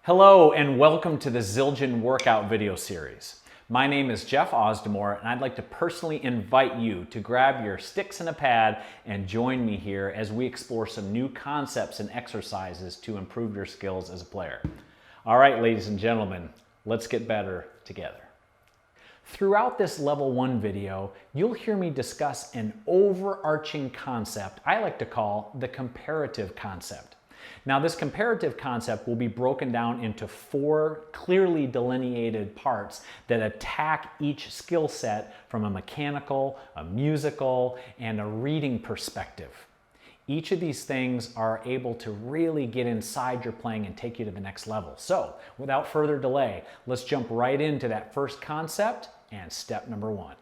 Hello and welcome to the Zildjian workout video series. My name is Jeff Ausdemore and I'd like to personally invite you to grab your sticks and a pad and join me here as we explore some new concepts and exercises to improve your skills as a player. All right, ladies and gentlemen, let's get better together. Throughout this level 1 video, you'll hear me discuss an overarching concept I like to call the comparative concept. Now, this comparative concept will be broken down into 4 clearly delineated parts that attack each skill set from a mechanical, a musical, and a reading perspective. Each of these things are able to really get inside your playing and take you to the next level. So, without further delay, let's jump right into that first concept and step number 1.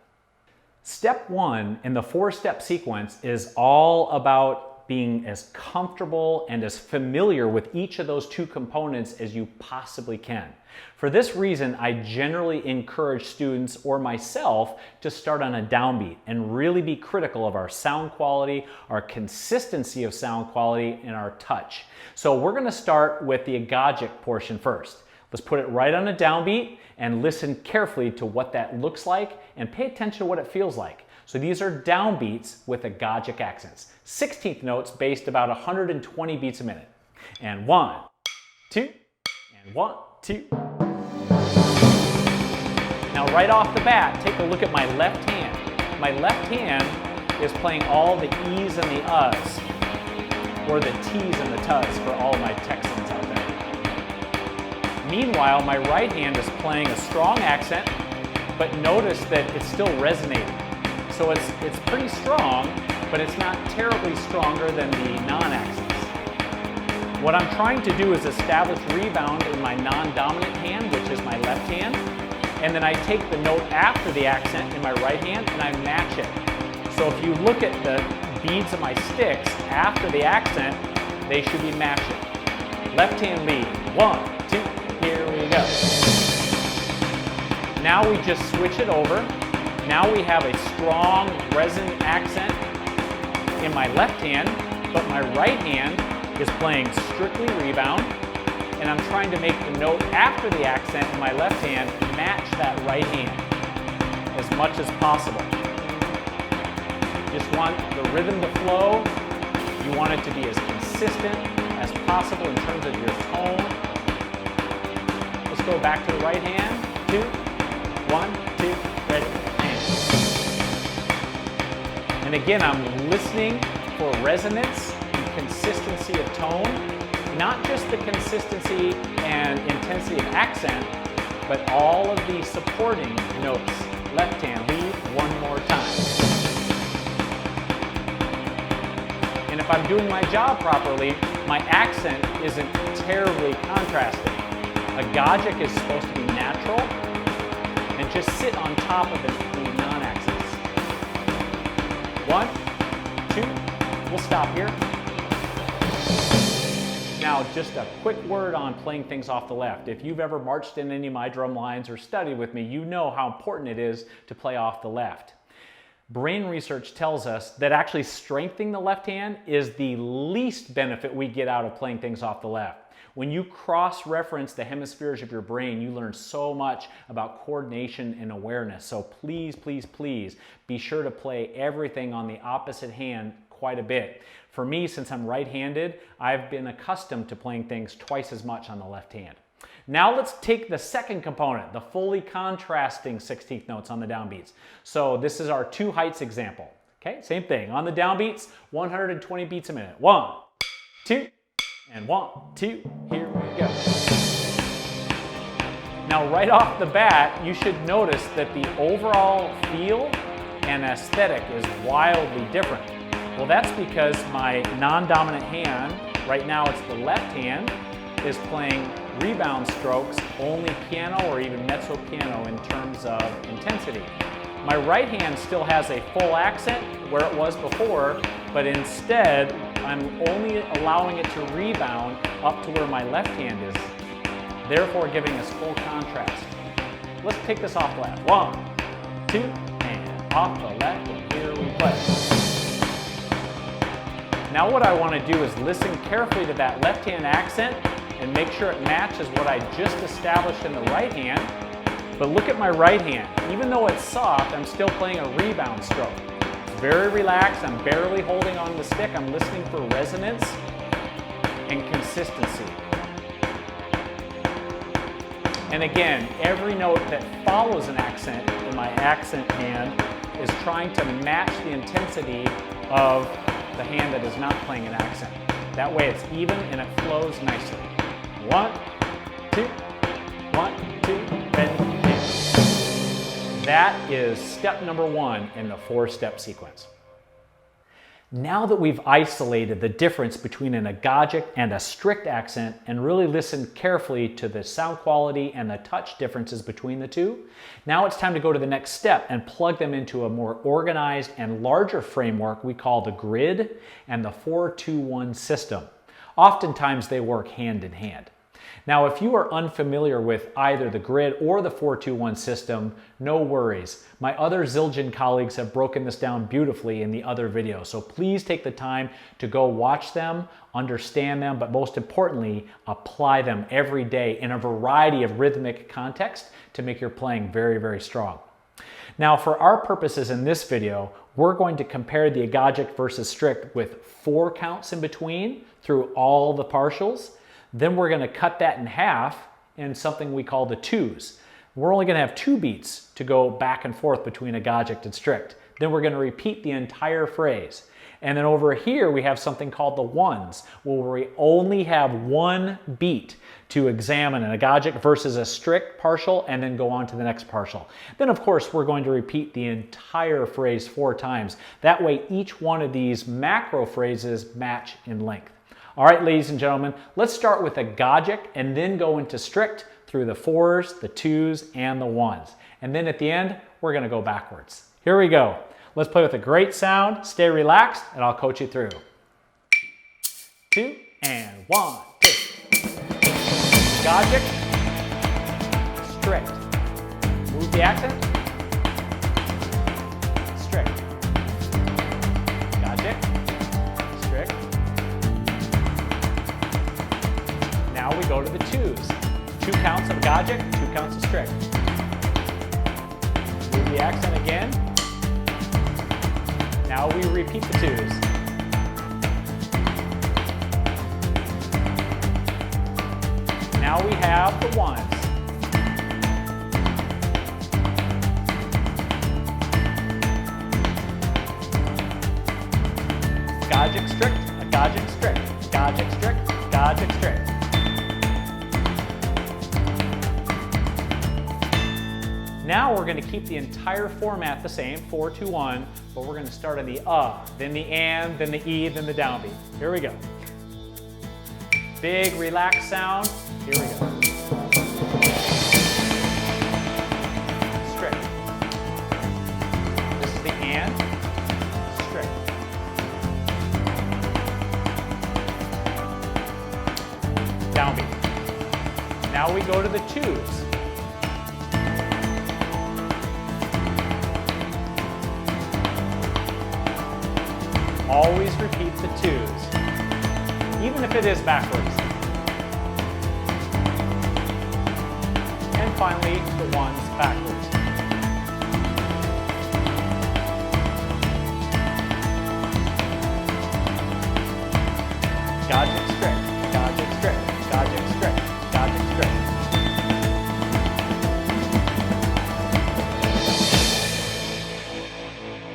Step 1 in the 4-step sequence is all about being as comfortable and as familiar with each of those 2 components as you possibly can. For this reason, I generally encourage students or myself to start on a downbeat and really be critical of our sound quality, our consistency of sound quality, and our touch. So we're going to start with the agogic portion first. Let's put it right on a downbeat and listen carefully to what that looks like and pay attention to what it feels like. So these are downbeats with agogic accents. 16th notes based about 120 beats a minute. And 1, 2, and 1, 2. Now right off the bat, take a look at my left hand. My left hand is playing all the E's and the U's, or the T's and the T's for all my Texans out there. Meanwhile, my right hand is playing a strong accent, but notice that it's still resonating. So it's pretty strong, but it's not terribly stronger than the non-accents. What I'm trying to do is establish rebound in my non-dominant hand, which is my left hand, and then I take the note after the accent in my right hand and I match it. So if you look at the beads of my sticks after the accent, they should be matching. Left hand lead, 1, 2, here we go. Now we just switch it over. Now we have a strong resonant accent in my left hand, but my right hand is playing strictly rebound, and I'm trying to make the note after the accent in my left hand match that right hand as much as possible. Just want the rhythm to flow. You want it to be as consistent as possible in terms of your tone. Let's go back to the right hand. 2, 1, 2, ready. And again, I'm listening for resonance and consistency of tone, not just the consistency and intensity of accent, but all of the supporting notes. Left hand lead, one more time. And if I'm doing my job properly, my accent isn't terribly contrasting. Agogic is supposed to be natural and just sit on top of the non-accents. 1, 2, we'll stop here. Now, just a quick word on playing things off the left. If you've ever marched in any of my drum lines or studied with me, you know how important it is to play off the left. Brain research tells us that actually strengthening the left hand is the least benefit we get out of playing things off the left. When you cross-reference the hemispheres of your brain, you learn so much about coordination and awareness. So please, please, please be sure to play everything on the opposite hand quite a bit. For me, since I'm right-handed, I've been accustomed to playing things twice as much on the left hand. Now let's take the second component, the fully contrasting 16th notes on the downbeats. So this is our 2 heights example. Okay, same thing. On the downbeats, 120 beats a minute. 1, 2, and 1, 2, here we go. Now right off the bat, you should notice that the overall feel and aesthetic is wildly different. Well, that's because my non-dominant hand, right now it's the left hand, is playing rebound strokes, only piano or even mezzo piano in terms of intensity. My right hand still has a full accent where it was before, but instead I'm only allowing it to rebound up to where my left hand is, therefore giving us full contrast. Let's take this off the left. 1, 2, and off the left, and here we play. Now what I want to do is listen carefully to that left hand accent and make sure it matches what I just established in the right hand. But look at my right hand. Even though it's soft, I'm still playing a rebound stroke. It's very relaxed. I'm barely holding on the stick. I'm listening for resonance and consistency. And again, every note that follows an accent in my accent hand is trying to match the intensity of the hand that is not playing an accent. That way it's even and it flows nicely. 1, 2, 1, 2, ready. That is step number 1 in the 4-step sequence. Now that we've isolated the difference between an agogic and a strict accent and really listened carefully to the sound quality and the touch differences between the two, now it's time to go to the next step and plug them into a more organized and larger framework we call the grid and the 4-2-1 system. Oftentimes they work hand in hand. Now, if you are unfamiliar with either the grid or the 4-2-1 system, no worries. My other Zildjian colleagues have broken this down beautifully in the other videos, so please take the time to go watch them, understand them, but most importantly, apply them every day in a variety of rhythmic contexts to make your playing very, very strong. Now, for our purposes in this video, we're going to compare the agogic versus strict with 4 counts in between through all the partials. Then we're going to cut that in half in something we call the 2s. We're only going to have 2 beats to go back and forth between agogic and strict. Then we're going to repeat the entire phrase. And then over here we have something called the 1s, where we only have 1 beat to examine an agogic versus a strict partial and then go on to the next partial. Then of course we're going to repeat the entire phrase 4 times. That way each one of these macro phrases match in length. All right, ladies and gentlemen, let's start with agogic and then go into strict through the 4s, the 2s, and the 1s. And then at the end, we're going to go backwards. Here we go. Let's play with a great sound. Stay relaxed, and I'll coach you through. 2 and 1, 2. Agogic, strict. Move the accent. Strict. Agogic, strict. Now we go to the 2s. 2 counts of agogic, 2 counts of strict. Move the accent again. Now we repeat the 2s. Now we have the 1s. Agogic strict, agogic strict, agogic strict, agogic strict. Now we're going to keep the entire format the same, 4-2-1, but we're going to start on the then the and, then the e, then the downbeat. Here we go. Big relaxed sound. Here we go. Strict. This is the and. Strict. Downbeat. Now we go to the 2s. Always repeat the 2s, even if it is backwards. And finally, the 1s backwards. Agogic strict, agogic strict, agogic strict, agogic strict.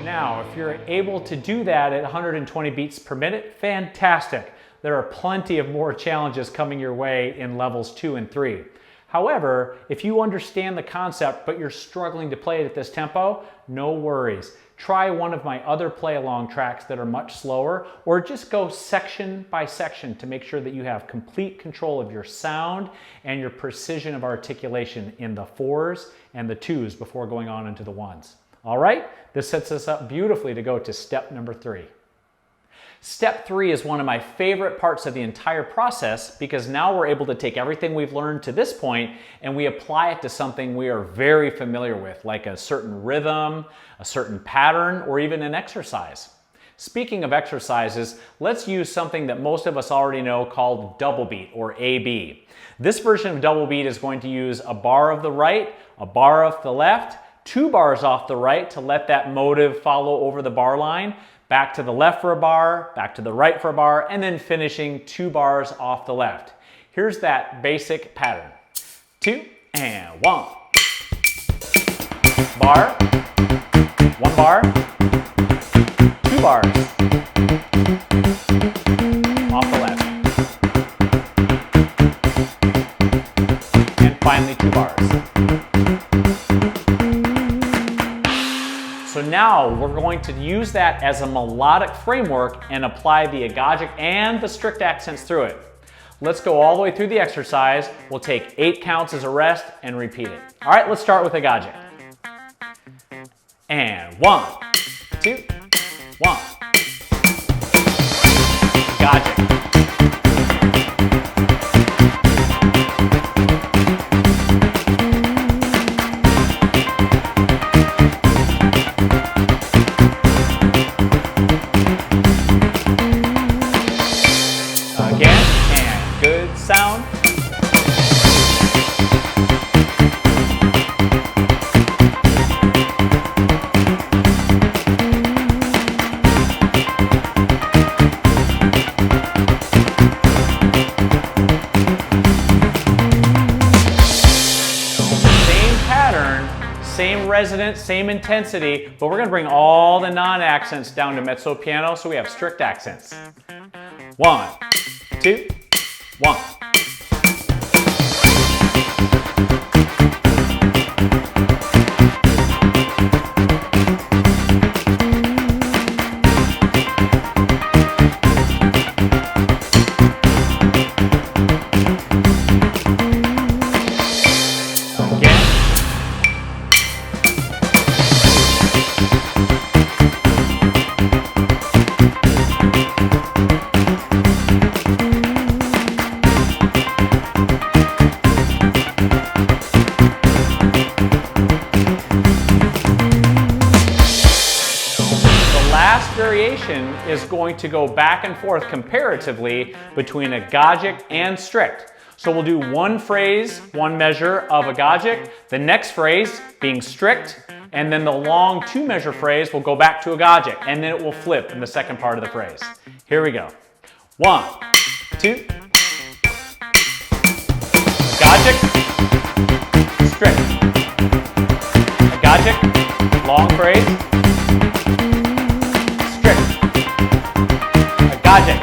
Now, if you're able to do that at 120 beats per minute, fantastic. There are plenty of more challenges coming your way in levels 2 and 3. However, if you understand the concept but you're struggling to play it at this tempo, no worries. Try one of my other play-along tracks that are much slower, or just go section by section to make sure that you have complete control of your sound and your precision of articulation in the 4s and the 2s before going on into the 1s. All right, this sets us up beautifully to go to step number 3. Step 3 is one of my favorite parts of the entire process because now we're able to take everything we've learned to this point and we apply it to something we are very familiar with, like a certain rhythm, a certain pattern, or even an exercise. Speaking of exercises, let's use something that most of us already know called double beat, or AB. This version of double beat is going to use a bar of the right, a bar of the left, 2 bars off the right to let that motive follow over the bar line, back to the left for a bar, back to the right for a bar, and then finishing 2 bars off the left. Here's that basic pattern. 2 and 1. Bar, 1 bar, 2 bars off the left, and finally 2 bars. So now we're going to use that as a melodic framework and apply the agogic and the strict accents through it. Let's go all the way through the exercise. We'll take 8 counts as a rest and repeat it. All right, let's start with agogic. And 1, 2, 1. Agogic. Again, and good sound. Same resonance, same intensity, but we're going to bring all the non-accents down to mezzo piano, so we have strict accents. 1, 2, 1. Variation is going to go back and forth comparatively between agogic and strict. So we'll do 1 phrase, 1 measure of agogic, the next phrase being strict, and then the long 2 measure phrase will go back to agogic, and then it will flip in the second part of the phrase. Here we go. 1, 2. Agogic, strict. Agogic, long phrase. Agogic,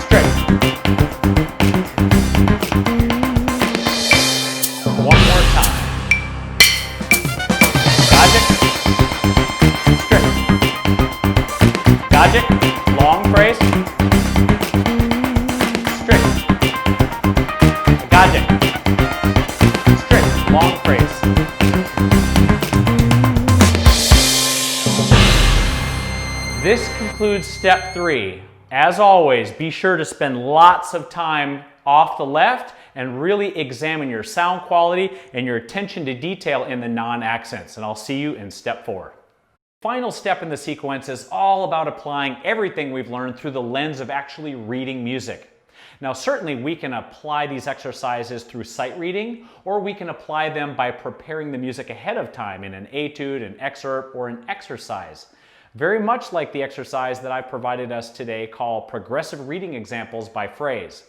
strict. 1 more time. Agogic, strict. Agogic, long phrase. Strict. Agogic, strict, long phrase. This concludes step 3. As always, be sure to spend lots of time off the left and really examine your sound quality and your attention to detail in the non-accents. And I'll see you in step 4. Final step in the sequence is all about applying everything we've learned through the lens of actually reading music. Now, certainly we can apply these exercises through sight reading, or we can apply them by preparing the music ahead of time in an etude, an excerpt, or an exercise. Very much like the exercise that I provided us today called Progressive Reading Examples by Phrase.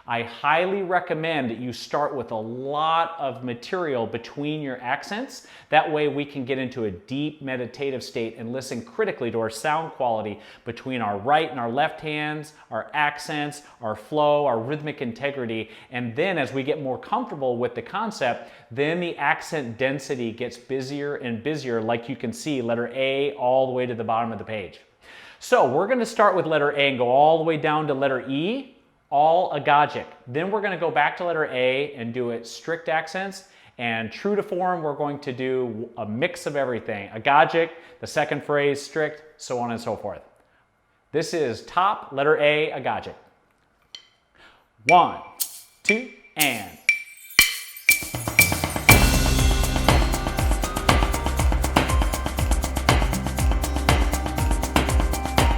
I highly recommend that you start with a lot of material between your accents. That way we can get into a deep meditative state and listen critically to our sound quality between our right and our left hands, our accents, our flow, our rhythmic integrity. And then as we get more comfortable with the concept, then the accent density gets busier and busier, like you can see letter A all the way to the bottom of the page. So we're going to start with letter A and go all the way down to letter E. All agogic. Then we're going to go back to letter A and do it strict accents, and true to form we're going to do a mix of everything. Agogic, the second phrase strict, so on and so forth. This is top, letter A, agogic. 1, 2, and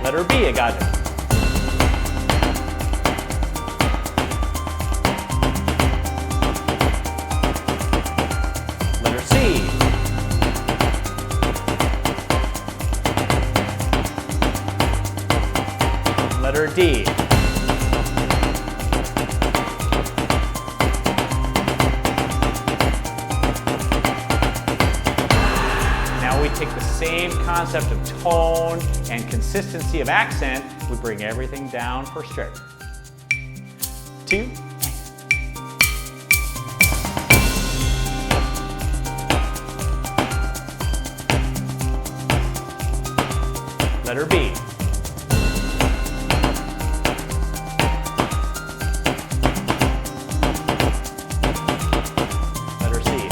Letter B, Agogic. Letter C. Letter D. Now we take the same concept of tone and consistency of accent, we bring everything down for strict. 2. Letter B. Letter C.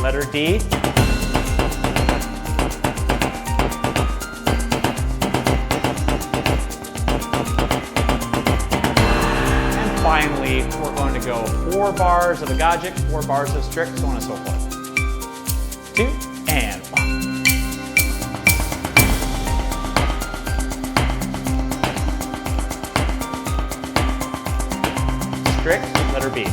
Letter D. And finally, we're going to go 4 bars of Agogic, 4 bars of strict, so on and so forth. 2 and 1. Strict, letter B.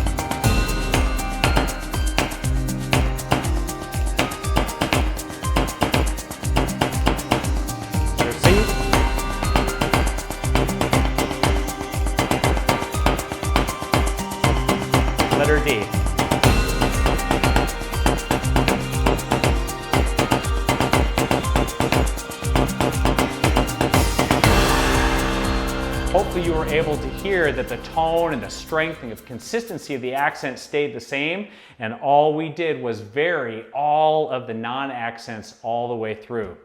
Letter C. Letter D. Hopefully you were able to hear that the tone and the strength and the consistency of the accent stayed the same, and all we did was vary all of the non-accents all the way through.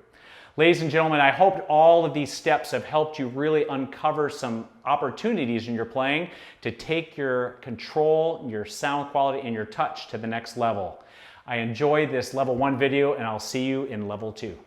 Ladies and gentlemen, I hope all of these steps have helped you really uncover some opportunities in your playing to take your control, your sound quality, and your touch to the next level. I enjoyed this level 1 video, and I'll see you in level 2.